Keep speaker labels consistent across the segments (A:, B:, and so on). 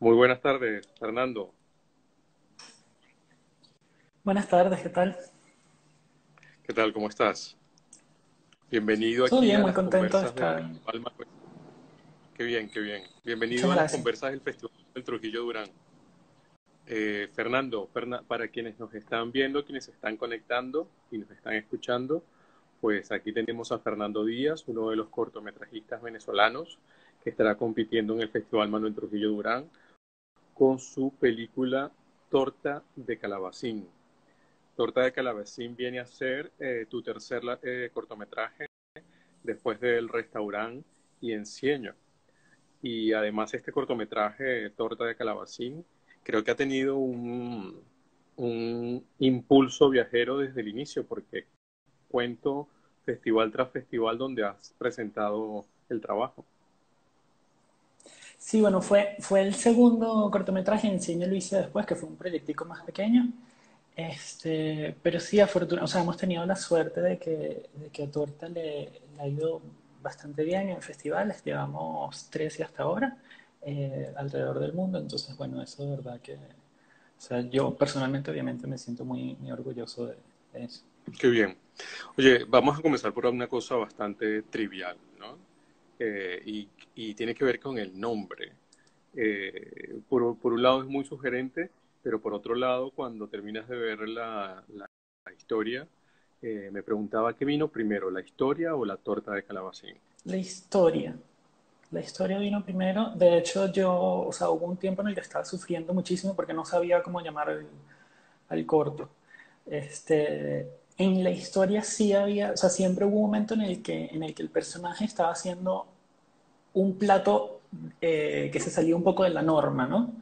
A: Muy buenas tardes, Fernando.
B: Buenas tardes, ¿qué tal?
A: ¿Qué tal? ¿Cómo estás? Bienvenido
B: Todo
A: aquí
B: bien,
A: a
B: muy
A: las
B: contento de
A: conversas del
B: estar.
A: Festival Manuel. Qué bien, qué bien.
B: Muchas
A: Bienvenido a las
B: gracias.
A: conversas del Festival del Trujillo Durán. Fernando, para quienes nos están viendo, quienes se están conectando y nos están escuchando, pues aquí tenemos a Fernando Díaz, uno de los cortometrajistas venezolanos que estará compitiendo en el Festival Manuel Trujillo Durán con su película Torta de Calabacín. Torta de Calabacín viene a ser tu tercer cortometraje después del restaurante y Encieño. Y además este cortometraje, Torta de Calabacín, creo que ha tenido un impulso viajero desde el inicio, porque cuento festival tras festival donde has presentado el trabajo.
B: Sí, bueno, fue el segundo cortometraje, en cine lo hice después, que fue un proyectico más pequeño. Pero sí, afortunadamente, o sea, hemos tenido la suerte de que a Torta le ha ido bastante bien en festivales. Llevamos 13 hasta ahora, alrededor del mundo. Entonces, bueno, eso de verdad que, o sea, yo personalmente obviamente me siento muy orgulloso de eso.
A: Qué bien. Oye, vamos a comenzar por una cosa bastante trivial, ¿no? Y tiene que ver con el nombre. Por un lado es muy sugerente, pero por otro lado, cuando terminas de ver la historia, me preguntaba qué vino primero, la historia o la torta de calabacín.
B: La historia. La historia vino primero. De hecho, yo, o sea, hubo un tiempo en el que estaba sufriendo muchísimo porque no sabía cómo llamar al corto. En la historia sí había, o sea, siempre hubo un momento en el que el personaje estaba haciendo un plato que se salía un poco de la norma, ¿no?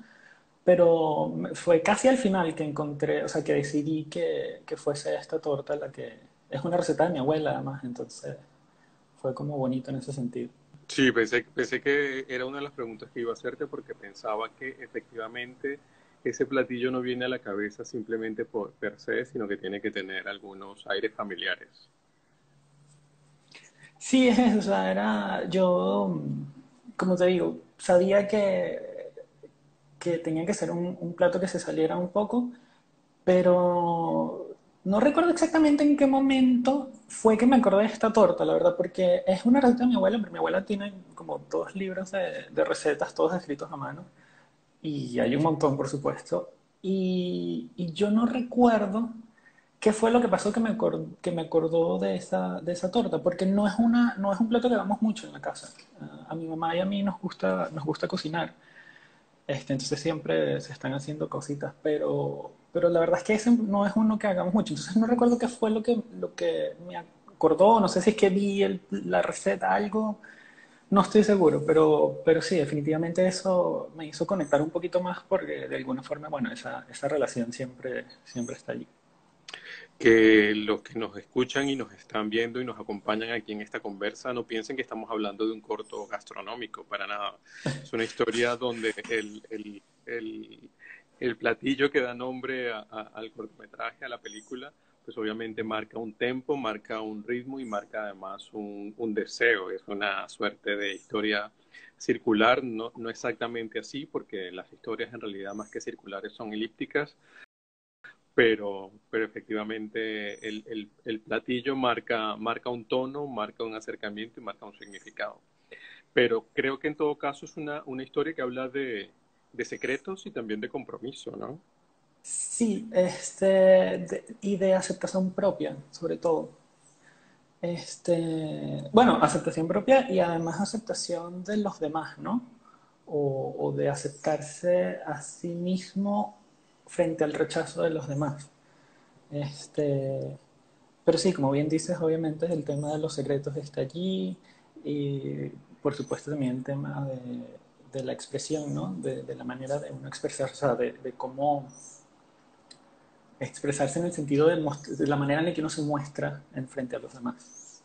B: Pero fue casi al final que encontré, o sea, que decidí que fuese esta torta la que... Es una receta de mi abuela, además, entonces fue como bonito en ese sentido.
A: Sí, pensé que era una de las preguntas que iba a hacerte porque pensaba que efectivamente ese platillo no viene a la cabeza simplemente por per se, sino que tiene que tener algunos aires familiares.
B: Sí, es eso, o sea, yo, como te digo, sabía que tenía que ser un plato que se saliera un poco, pero no recuerdo exactamente en qué momento fue que me acordé de esta torta, la verdad, porque es una receta de mi abuela, pero mi abuela tiene como 2 libros de recetas, todos escritos a mano, y hay un montón, por supuesto, y yo no recuerdo qué fue lo que pasó que me acordó de esa torta, porque no es un plato que hagamos mucho en la casa. A mi mamá y a mí nos gusta cocinar. Entonces siempre se están haciendo cositas, pero la verdad es que ese no es uno que hagamos mucho. Entonces no recuerdo qué fue lo que me acordó, no sé si es que vi la receta, algo, no estoy seguro, pero sí, definitivamente eso me hizo conectar un poquito más porque de alguna forma, bueno, esa relación siempre está allí.
A: Que los que nos escuchan y nos están viendo y nos acompañan aquí en esta conversa no piensen que estamos hablando de un corto gastronómico, para nada. Es una historia donde el platillo que da nombre al cortometraje, a la película, pues obviamente marca un tempo, marca un ritmo y marca además un deseo. Es una suerte de historia circular, no exactamente así, porque las historias en realidad más que circulares son elípticas, pero efectivamente el platillo marca un tono, marca un acercamiento y marca un significado. Pero creo que en todo caso es una historia que habla de secretos y también de compromiso, ¿no?
B: Sí, y de aceptación propia, sobre todo. Bueno, aceptación propia y además aceptación de los demás, ¿no? O de aceptarse a sí mismo frente al rechazo de los demás. Este, pero sí, como bien dices, obviamente el tema de los secretos está allí y por supuesto también el tema de la expresión, ¿no? De la manera de uno expresarse, o sea, de cómo expresarse en el sentido de la manera en la que uno se muestra en frente a los demás.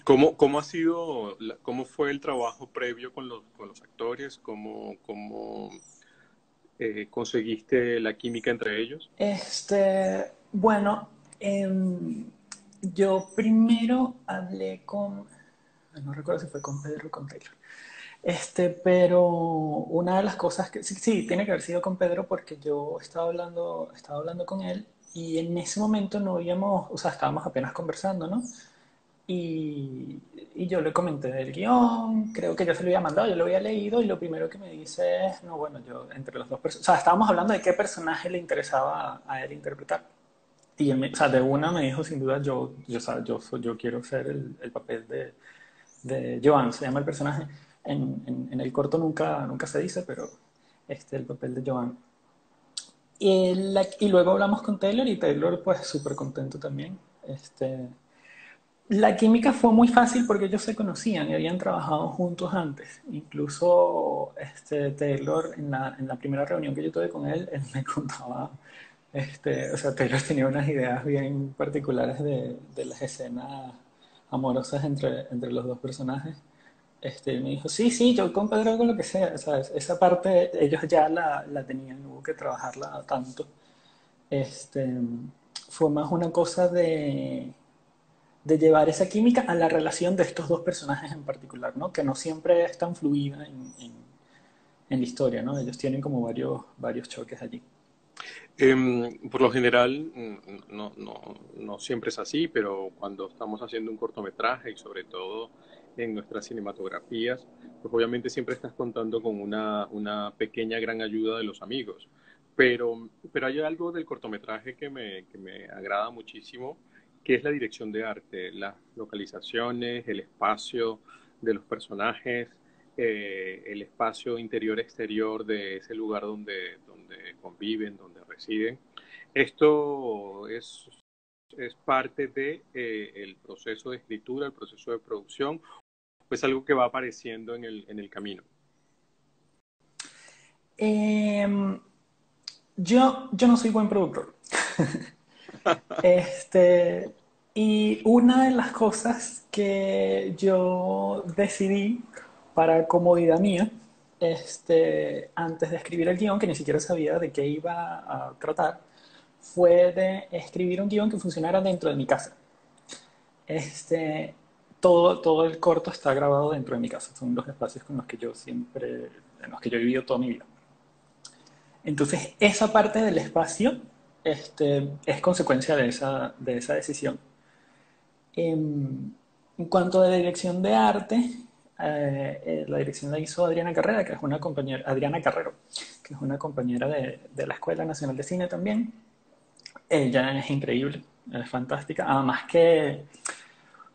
A: ¿Cómo ha sido, cómo fue el trabajo previo con los actores? ¿Cómo conseguiste la química entre ellos?
B: Bueno, yo primero hablé con, no recuerdo si fue con Pedro o con Taylor. Pero una de las cosas que sí, sí, tiene que haber sido con Pedro porque yo estaba hablando con él y en ese momento no habíamos, o sea, estábamos apenas conversando, ¿no? Y yo le comenté del guión, creo que yo se lo había mandado, yo lo había leído y lo primero que me dice es, no, bueno, yo entre los dos personajes, o sea, estábamos hablando de qué personaje le interesaba a él interpretar. Y él o sea, de una me dijo, sin duda, yo quiero ser el papel de Joan, se llama el personaje. En el corto nunca se dice, pero el papel de Joan. Y luego hablamos con Taylor y Taylor pues súper contento también. La química fue muy fácil porque ellos se conocían y habían trabajado juntos antes. Incluso Taylor, en la primera reunión que yo tuve con él me contaba, o sea, Taylor tenía unas ideas bien particulares de las escenas amorosas entre los dos personajes. Y me dijo, sí, sí, yo con Pedro hago lo que sea. O sea, esa parte ellos ya la tenían, no hubo que trabajarla tanto. Este, fue más una cosa de llevar esa química a la relación de estos dos personajes en particular, ¿no? Que no siempre es tan fluida en la historia, ¿no? Ellos tienen como varios choques allí.
A: Por lo general, no siempre es así, pero cuando estamos haciendo un cortometraje y sobre todo en nuestras cinematografías, pues obviamente siempre estás contando con una pequeña gran ayuda de los amigos. Pero hay algo del cortometraje que me agrada muchísimo, que es la dirección de arte, las localizaciones, el espacio de los personajes, el espacio interior-exterior de ese lugar donde conviven, donde residen. Esto es parte de el proceso de escritura, el proceso de producción, pues algo que va apareciendo en el camino.
B: Eh, yo no soy buen productor. Y una de las cosas que yo decidí para comodidad mía, antes de escribir el guión, que ni siquiera sabía de qué iba a tratar, fue de escribir un guión que funcionara dentro de mi casa. Este, todo el corto está grabado dentro de mi casa. Son los espacios con los que yo siempre, en los que yo he vivido toda mi vida. Entonces, esa parte del espacio es consecuencia de esa decisión. En cuanto a la dirección de arte, la dirección la hizo Adriana Carrera, que es una compañera, Adriana Carrero, que es una compañera de la Escuela Nacional de Cine también. Ella es increíble, es fantástica. Además que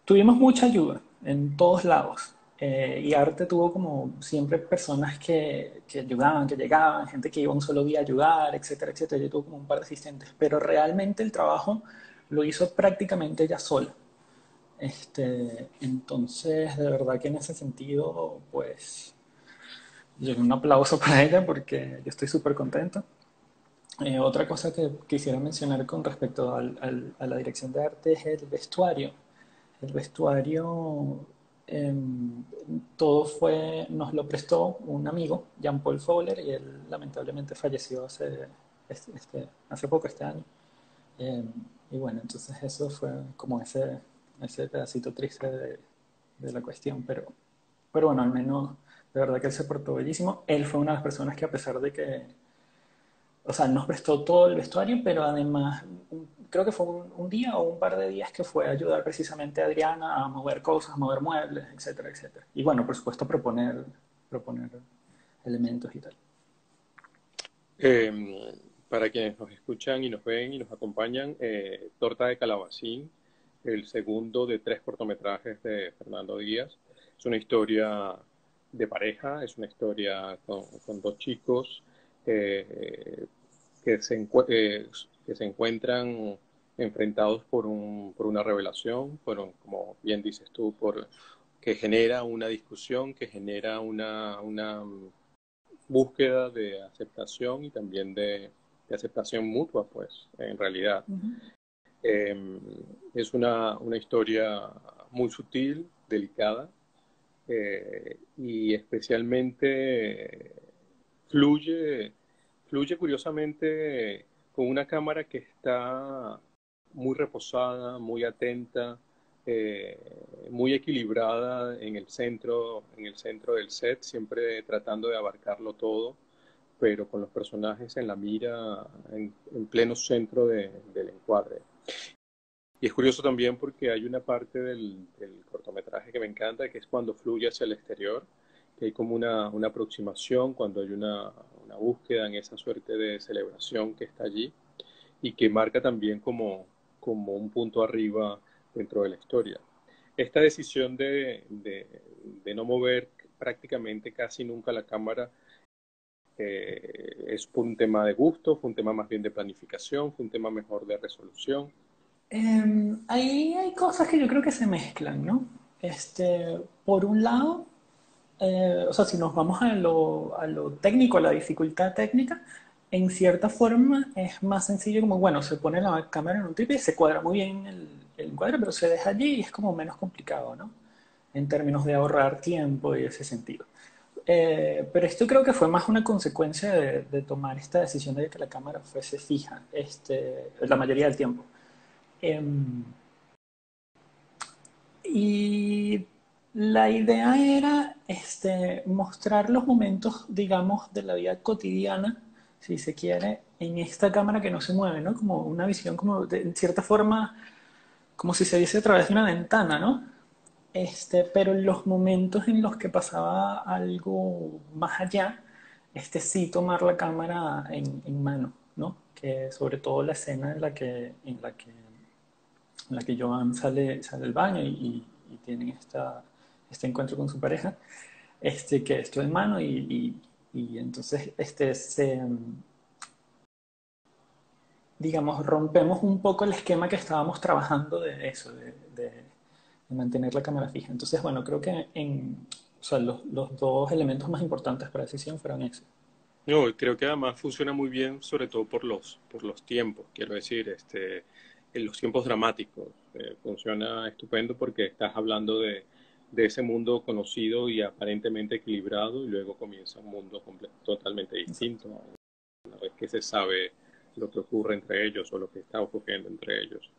B: tuvimos mucha ayuda en todos lados. Y Arte tuvo como siempre personas que ayudaban, que llegaban, gente que iba un solo día a ayudar, etcétera, etcétera. Yo tuve como un par de asistentes, pero realmente el trabajo lo hizo prácticamente ella sola. Entonces, de verdad que en ese sentido, pues, un aplauso para ella porque yo estoy súper contento. Otra cosa que quisiera mencionar con respecto a la dirección de arte es el vestuario. El vestuario, eh, nos lo prestó un amigo, Jean-Paul Fowler, y él lamentablemente falleció hace poco, este año. Eh, y bueno, entonces eso fue como ese pedacito triste de la cuestión, pero bueno, al menos de verdad que él se portó bellísimo. Él fue una de las personas que a pesar de que, o sea, nos prestó todo el vestuario, pero además creo que fue un día o un par de días que fue a ayudar precisamente a Adriana a mover cosas, a mover muebles, etcétera, etcétera. Y bueno, por supuesto proponer elementos y tal.
A: Para quienes nos escuchan y nos ven y nos acompañan, Torta de Calabacín, el segundo de tres cortometrajes de Fernando Díaz. Es una historia de pareja, es una historia con dos chicos eh, que se encuentran enfrentados por una revelación, como bien dices tú, que genera una discusión, que genera una búsqueda de aceptación y también de aceptación mutua, pues, en realidad. Eh, es una historia muy sutil, delicada, y especialmente fluye, fluye curiosamente con una cámara que está muy reposada, muy atenta, muy equilibrada en el centro del set, siempre tratando de abarcarlo todo, pero con los personajes en la mira, en pleno centro del encuadre. Y es curioso también porque hay una parte del cortometraje que me encanta, que es cuando fluye hacia el exterior, que hay como una aproximación, cuando hay una búsqueda en esa suerte de celebración que está allí y que marca también como un punto arriba dentro de la historia. Esta decisión de no mover prácticamente casi nunca la cámara es por un tema de gusto, fue un tema más bien de planificación, fue un tema mejor de resolución.
B: Ahí hay cosas que yo creo que se mezclan, ¿no? Por un lado, o sea, si nos vamos a lo técnico, a la dificultad técnica, en cierta forma es más sencillo como, bueno, se pone la cámara en un trípode y se cuadra muy bien el encuadre, pero se deja allí y es como menos complicado, ¿no? En términos de ahorrar tiempo y ese sentido. Pero esto creo que fue más una consecuencia de tomar esta decisión de que la cámara fuese fija la mayoría del tiempo. Em, y la idea era mostrar los momentos, digamos, de la vida cotidiana, si se quiere, en esta cámara que no se mueve, ¿no? Como una visión, como en cierta forma, como si se viese a través de una ventana, ¿no? Pero en los momentos en los que pasaba algo más allá, sí tomar la cámara en mano, ¿no? Que sobre todo la escena en la que Joan sale del baño y tienen este encuentro con su pareja, que esto en mano y entonces digamos, rompemos un poco el esquema que estábamos trabajando de eso, de mantener la cámara fija. Entonces, bueno, creo que o sea, los dos elementos más importantes para la decisión fueron esos.
A: No, creo que además funciona muy bien, sobre todo por los tiempos, quiero decir, en los tiempos dramáticos. Funciona estupendo porque estás hablando de ese mundo conocido y aparentemente equilibrado y luego comienza un mundo totalmente
B: Exacto.
A: distinto, una vez que se sabe lo que ocurre entre ellos o lo que está ocurriendo entre ellos.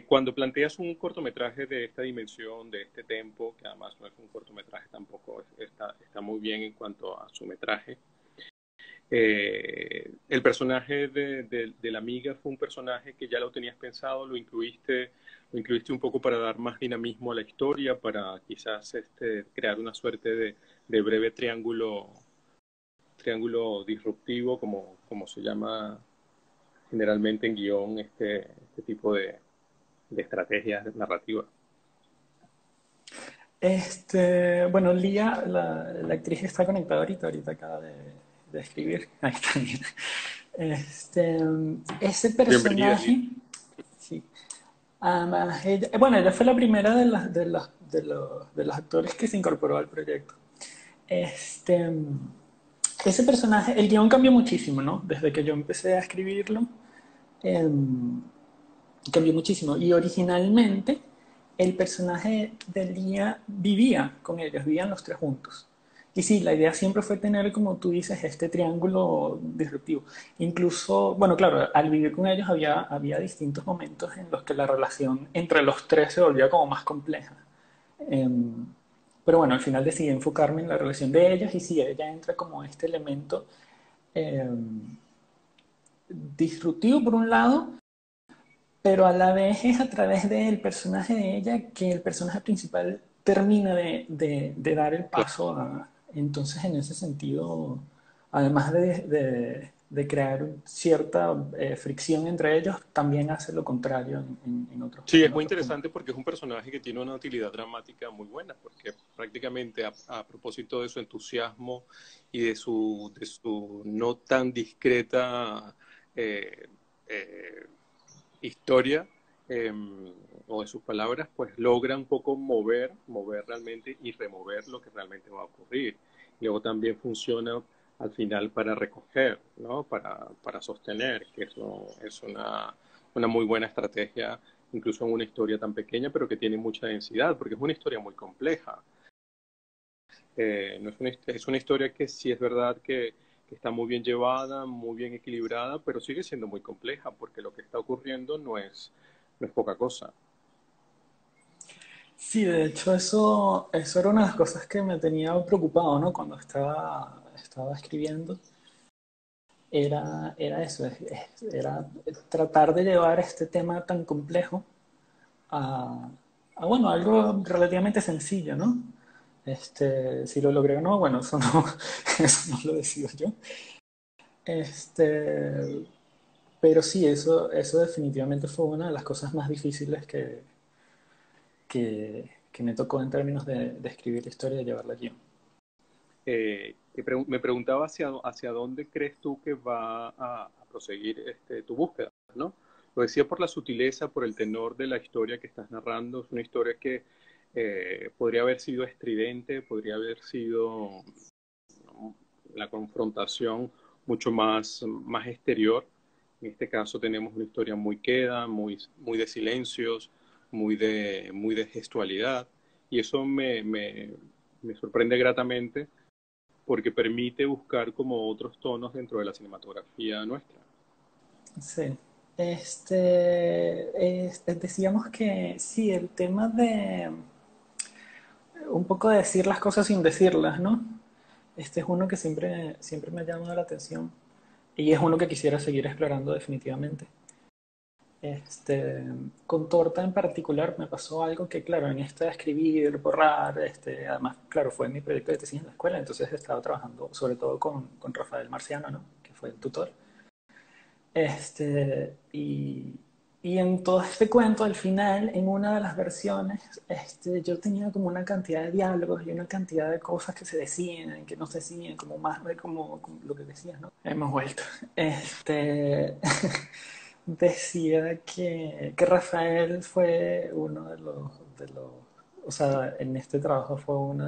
A: Cuando planteas un cortometraje de esta dimensión, de este tempo, que además no es un cortometraje tampoco, está muy bien en cuanto a su metraje, el personaje de la amiga fue un personaje que ya lo tenías pensado, lo incluiste un poco para dar más dinamismo a la historia, para quizás crear una suerte de breve triángulo disruptivo, como se llama generalmente en guión este tipo de estrategias narrativas.
B: Bueno, Lía, la actriz está conectada ahorita acaba de escribir. Ahí está. Mira. Ese
A: Bienvenida, Liz.
B: personaje, sí. Además, bueno, ella fue la primera de los actores que se incorporó al proyecto. Este, ese personaje, el guión cambió muchísimo, ¿no? Desde que yo empecé a escribirlo, em, cambió muchísimo. Y originalmente el personaje de Lía vivía con ellos, vivían los tres juntos. Y sí, la idea siempre fue tener, como tú dices, este triángulo disruptivo. Incluso, bueno, claro, al vivir con ellos había distintos momentos en los que la relación entre los tres se volvía como más compleja. Em, pero bueno, al final decidí enfocarme en la relación de ellos y sí, ella entra como este elemento disruptivo por un lado, pero a la vez es a través del personaje de ella que el personaje principal termina de dar el paso entonces en ese sentido, además de crear cierta fricción entre ellos, también hace lo contrario en otros,
A: Sí,
B: en
A: es muy
B: otros puntos.
A: interesante porque es un personaje que tiene una utilidad dramática muy buena, porque prácticamente a propósito de su entusiasmo y de su no tan discreta eh, eh, historia eh, o de sus palabras, pues logra un poco mover realmente y remover lo que realmente va a ocurrir. Y luego también funciona al final para recoger, ¿no? Para sostener, que eso es una muy buena estrategia, incluso en una historia tan pequeña, pero que tiene mucha densidad, porque es una historia muy compleja. No es una historia que sí es verdad que está muy bien llevada, muy bien equilibrada, pero sigue siendo muy compleja, porque lo que está ocurriendo no es poca cosa.
B: Sí, de hecho eso era una de las cosas que me tenía preocupado, ¿no? Cuando estaba escribiendo. Era eso, era tratar de llevar este tema tan complejo a, bueno, algo relativamente sencillo, ¿no? Si lo logré o no, bueno, eso no, eso no lo decido yo. Este, pero sí, eso definitivamente fue una de las cosas más difíciles que me tocó en términos de escribir la historia y llevarla aquí.
A: Me preguntaba hacia dónde crees tú que va a proseguir tu búsqueda, ¿no? Lo decía por la sutileza, por el tenor de la historia que estás narrando. Es una historia que podría haber sido estridente, podría haber sido, ¿no?, la confrontación mucho más exterior. En este caso tenemos una historia muy queda, muy de silencios, muy de gestualidad, y eso me sorprende gratamente porque permite buscar como otros tonos dentro de la cinematografía nuestra.
B: Sí. Decíamos que sí, el tema de un poco de decir las cosas sin decirlas, ¿no? Este es uno que siempre me ha llamado la atención y es uno que quisiera seguir explorando definitivamente. Este, con Torta en particular me pasó algo que, claro, en esta de escribir, borrar, además, claro, fue mi proyecto de tesis en la escuela, entonces estaba trabajando sobre todo con Rafael Marciano, ¿no? Que fue el tutor. Y en todo este cuento, al final, en una de las versiones, yo tenía como una cantidad de diálogos y una cantidad de cosas que se decían, que no se decían, como más como lo que decías, ¿no? Hemos vuelto. Decía que Rafael fue uno o sea, en este trabajo fue uno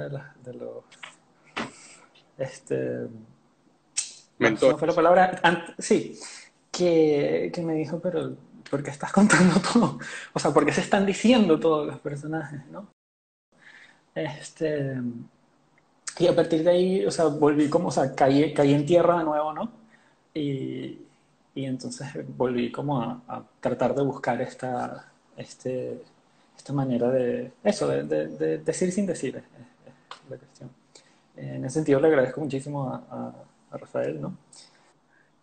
B: este, bueno, se me fue la
A: Mentores.
B: palabra, sí, que me dijo, pero ¿por qué estás contando todo? O sea, ¿por qué se están diciendo todos los personajes, no? Este, y a partir de ahí, o sea, volví como, o sea, caí en tierra de nuevo, ¿no? Y, y entonces volví como a tratar de buscar este, esta manera de, eso, de decir sin decir, es la cuestión. En ese sentido le agradezco muchísimo a Rafael, ¿no?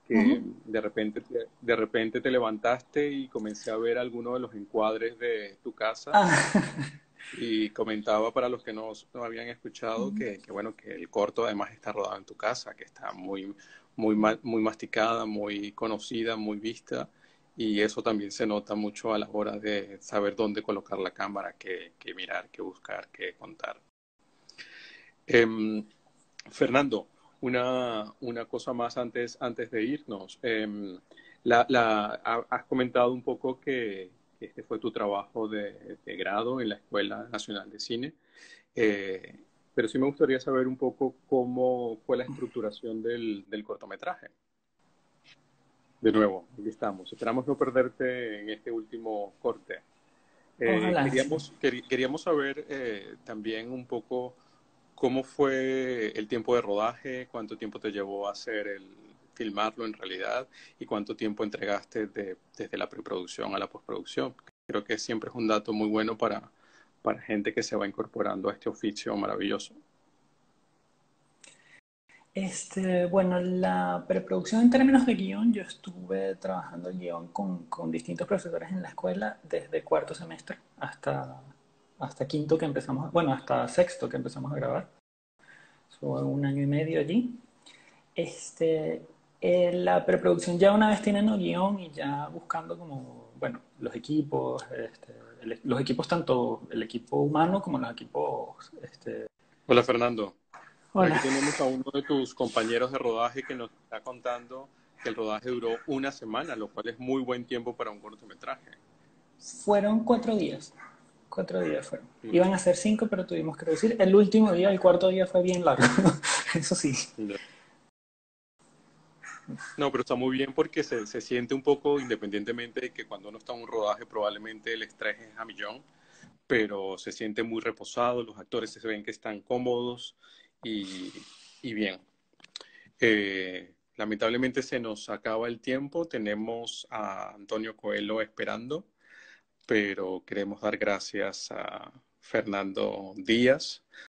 A: Que
B: Ujú.
A: de repente te levantaste y comencé a ver algunos de los encuadres de tu casa
B: Ah,
A: y comentaba para los que no habían escuchado que, bueno, que el corto además está rodado en tu casa, que está muy masticada, muy conocida, muy vista, y eso también se nota mucho a la hora de saber dónde colocar la cámara, qué mirar, qué buscar, qué contar. Em, Fernando, una cosa más antes de irnos. Has comentado un poco que este fue tu trabajo de grado en la Escuela Nacional de Cine, eh, pero sí me gustaría saber un poco cómo fue la estructuración del cortometraje. De nuevo, aquí estamos. Esperamos no perderte en este último corte.
B: ojalá, sí.
A: Queríamos saber también un poco cómo fue el tiempo de rodaje, cuánto tiempo te llevó a hacer filmarlo en realidad y cuánto tiempo entregaste desde la preproducción a la postproducción. Creo que siempre es un dato muy bueno para gente que se va incorporando a este oficio maravilloso.
B: Bueno, la preproducción en términos de guión, yo estuve trabajando el guión con distintos profesores en la escuela desde cuarto semestre hasta quinto que empezamos, bueno, hasta sexto que empezamos a grabar. Fue un año y medio allí. Este, la preproducción ya una vez tienen el guión y ya buscando como, bueno, los equipos, los equipos tanto el equipo humano como los equipos,
A: Hola Fernando, por aquí
B: hola.
A: tenemos a uno de tus compañeros de rodaje que nos está contando que el rodaje duró una semana, lo cual es muy buen tiempo para un cortometraje.
B: Fueron 4 días. 4 días fueron.
A: Sí.
B: Iban a ser 5, pero tuvimos que reducir. El último día, el cuarto día fue bien largo. Eso sí.
A: No, pero está muy bien porque se siente un poco, independientemente de que cuando uno está en un rodaje probablemente el estrés es a millón, pero se siente muy reposado, los actores se ven que están cómodos y bien. Lamentablemente se nos acaba el tiempo, tenemos a Antonio Coelho esperando, pero queremos dar gracias a Fernando Díaz.